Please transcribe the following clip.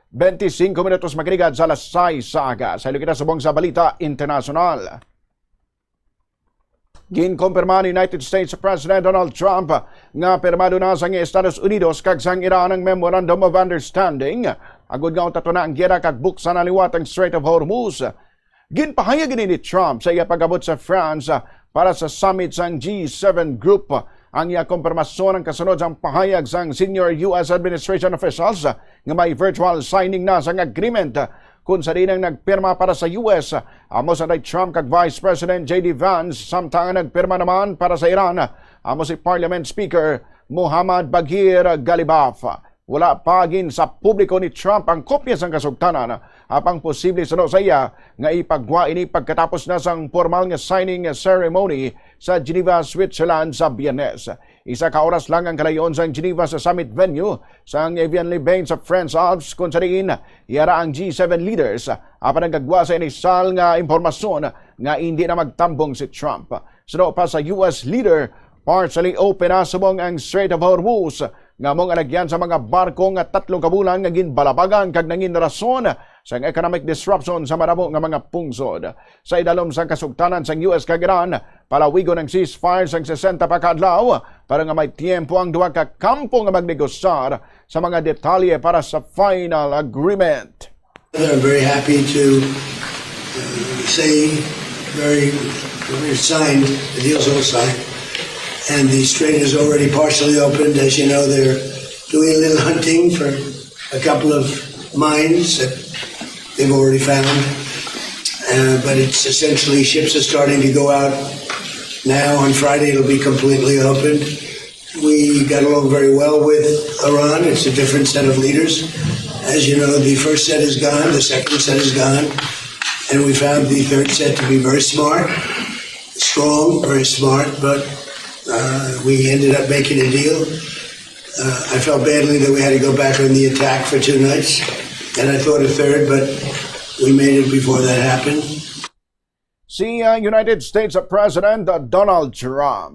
25 minutos makinig sa alas 6 sa aga. Sa ilo kita subong sa Balita Internasyonal. Ginkumpirma ni United States President Donald Trump nga pirmado na sa Estados Unidos kag sang Iran ang memorandum of understanding. Agud nga untaton na ang giyera kag buksan na liwat ang Strait of Hormuz. Ginpahayag ni Trump sa iya pag-abot sa France para sa summit sang G7 group. Ang iya kumpirmasyon ang kasunod sang pahayag sang senior U.S. administration officials nga may virtual signing na sang agreement kung sa rin ang nagpirma para sa U.S. Amo sa Trump kag Vice President J.D. Vance, samtang nagpirma naman para sa Iran. Amo si Parliament Speaker Muhammad Baghir Ghalibaf. Wala pagin sa publiko ni Trump ang kopya sang kasugtanan apang posible sa iya nga ipagwa ini pagkatapos na sang formal nga signing ceremony sa Geneva, Switzerland sa Biyernes. Isa ka oras lang ang kalayon sa Geneva sa summit venue sa Evian-les-Bains sa French Alps kung sa rin yara ang G7 leaders apan ang gagwa sa inisal nga impormasyon nga hindi na magtambong si Trump. Suno pa sa US leader, partially open na subong ang Strait of Hormuz nga mong alagyan sa mga barko nga 3 kabulan nga ginbalabagan kag nangin rason sa economic disruption sa maramo nga mga pungsod. Sa idalom sa kasugtanan sa US kag Iran, palawigon ang ceasefire sang 60 pa kadlaw para nga may tiempo ang duha ka kampo nga magnegosar sa mga detalye para sa final agreement. I'm very happy to say we're signed, the deal's all signed. And the strait is already partially opened. As you know, they're doing a little hunting for a couple of mines that they've already found. But it's essentially ships are starting to go out now. On Friday, it'll be completely opened. We got along very well with Iran. It's a different set of leaders. As you know, the first set is gone. The second set is gone. And we found the third set to be very smart, strong, very smart, but we ended up making a deal. I felt badly that we had to go back on the attack for 2 nights, and I thought a third, but we made it before that happened. Si United States President Donald Trump